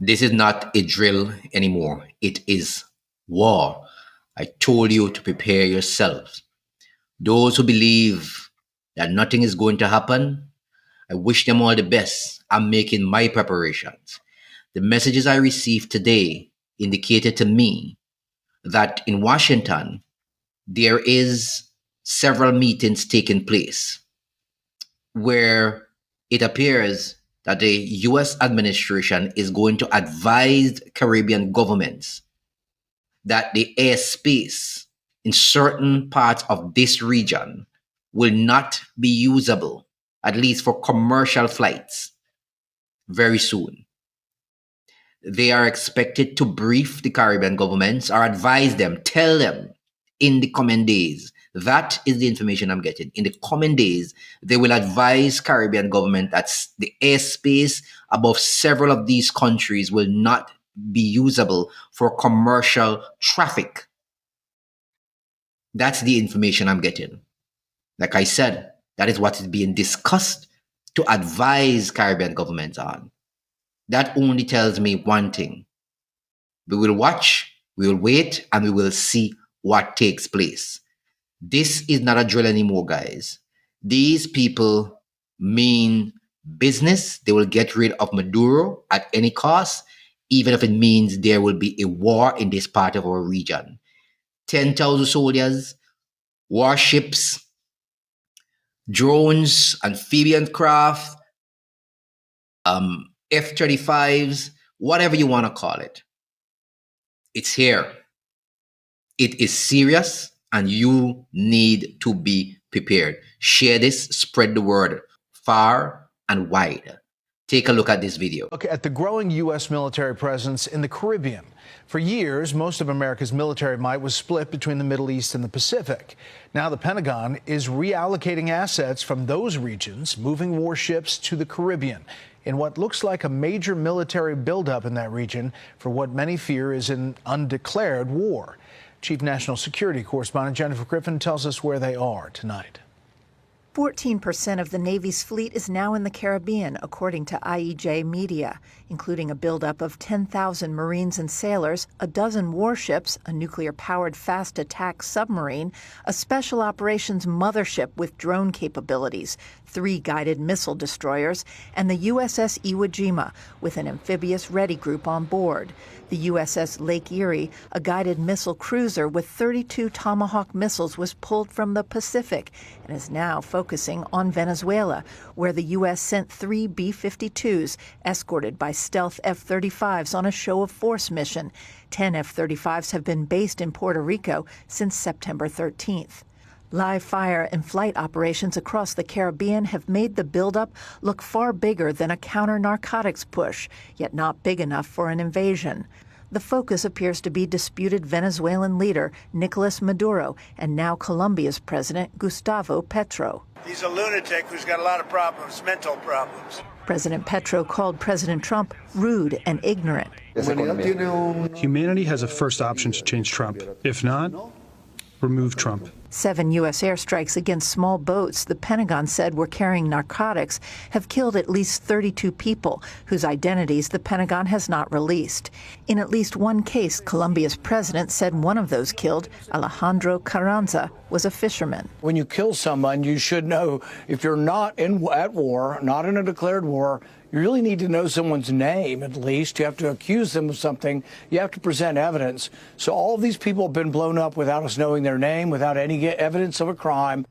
This is not a drill anymore. It is war. I told you to prepare yourselves. Those who believe that nothing is going to happen, I wish them all the best. I'm making my preparations. The messages I received today indicated to me that in Washington, there is several meetings taking place where it appears that the US administration is going to advise Caribbean governments that the airspace in certain parts of this region will not be usable, at least for commercial flights, very soon. They are expected to brief the Caribbean governments or advise them, tell them in the coming days. That is the information I'm getting. In the coming days, they will advise Caribbean government that the airspace above several of these countries will not be usable for commercial traffic. That's the information I'm getting. Like I said, that is what is being discussed to advise Caribbean governments on. That only tells me one thing. We will watch, we will wait, and we will see what takes place. This is not a drill anymore, guys. These people mean business. They will get rid of Maduro at any cost, even if it means there will be a war in this part of our region. 10,000 soldiers, warships, drones, amphibian craft, F-35s, whatever you want to call it. It's here. It is serious, and you need to be prepared. Share this, spread the word far and wide. Take a look at this video. Look at the growing U.S. military presence in the Caribbean. For years, most of America's military might was split between the Middle East and the Pacific. Now the Pentagon is reallocating assets from those regions, moving warships to the Caribbean in what looks like a major military buildup in that region for what many fear is an undeclared war. Chief National Security Correspondent Jennifer Griffin tells us where they are tonight. 14% of the Navy's fleet is now in the Caribbean, according to IEJ Media, including a buildup of 10,000 Marines and sailors, a dozen warships, a nuclear-powered fast attack submarine, a special operations mothership with drone capabilities, 3 guided missile destroyers, and the USS Iwo Jima, with an amphibious ready group on board. The USS Lake Erie, a guided missile cruiser with 32 Tomahawk missiles, was pulled from the Pacific and is now focusing on Venezuela, where the U.S. sent 3 B-52s, escorted by stealth F-35s on a show-of-force mission. 10 F-35s have been based in Puerto Rico since September 13th. Live fire and flight operations across the Caribbean have made the buildup look far bigger than a counter-narcotics push, yet not big enough for an invasion. The focus appears to be disputed Venezuelan leader Nicolas Maduro and now Colombia's president Gustavo Petro. He's a lunatic who's got a lot of problems, mental problems. President Petro called President Trump rude and ignorant. Humanity has a first option to change Trump. If not, remove Trump. 7 U.S. airstrikes against small boats the Pentagon said were carrying narcotics have killed at least 32 people, whose identities the Pentagon has not released. In at least one case, Colombia's president said one of those killed, Alejandro Carranza, was a fisherman. When you kill someone, you should know if you're not at war, not in a declared war, you really need to know someone's name, at least. You have to accuse them of something. You have to present evidence. So all of these people have been blown up without us knowing their name, without any evidence of a crime.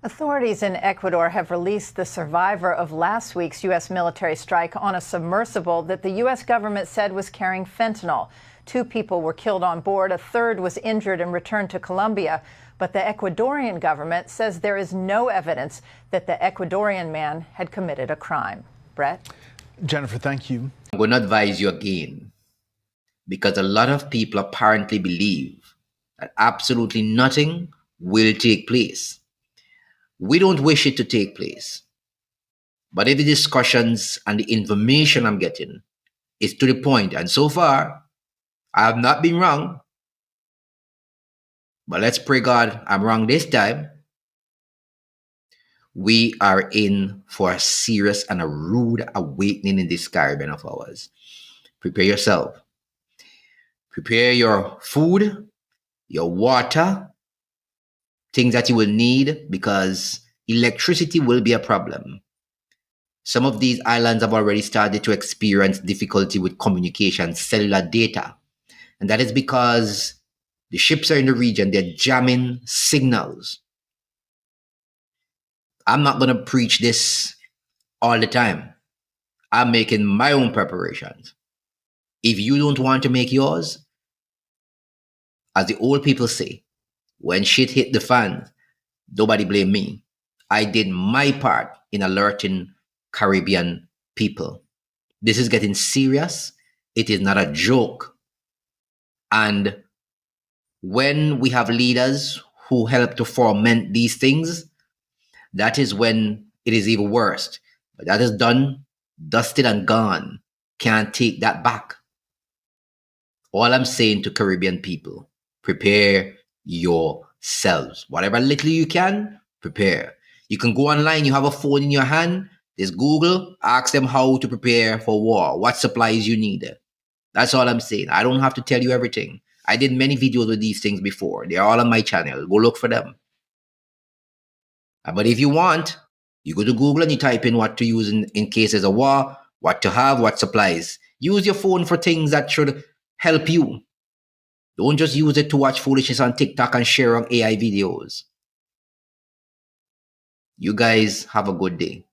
Authorities in Ecuador have released the survivor of last week's U.S. military strike on a submersible that the U.S. government said was carrying fentanyl. 2 people were killed on board. A third was injured and returned to Colombia. But the Ecuadorian government says there is no evidence that the Ecuadorian man had committed a crime. Brett? Jennifer, thank you. I'm going to advise you again, because a lot of people apparently believe that absolutely nothing will take place. We don't wish it to take place. But if the discussions and the information I'm getting is to the point, and so far, I have not been wrong, but let's pray God I'm wrong this time, we are in for a serious and a rude awakening in this Caribbean of ours. Prepare yourself. Prepare your food, your water, things that you will need because electricity will be a problem. Some of these islands have already started to experience difficulty with communication, cellular data. And that is because the ships are in the region, they're jamming signals. I'm not going to preach this all the time. I'm making my own preparations. If you don't want to make yours, as the old people say, when shit hit the fan, nobody blame me. I did my part in alerting Caribbean people. This is getting serious. It is not a joke. And when we have leaders who help to foment these things, that is when it is even worse. But that is done, dusted, and gone. Can't take that back. All I'm saying to Caribbean people, prepare yourselves. Whatever little you can, prepare. You can go online, you have a phone in your hand, there's Google, ask them how to prepare for war, what supplies you need. That's all I'm saying. I don't have to tell you everything. I did many videos with these things before. They're all on my channel. Go look for them. But if you want, you go to Google and you type in what to use in cases of war, what to have, what supplies. Use your phone for things that should help you. Don't just use it to watch foolishness on TikTok and share on AI videos. You guys have a good day.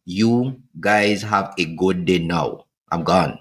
You guys have a good day now. I'm gone.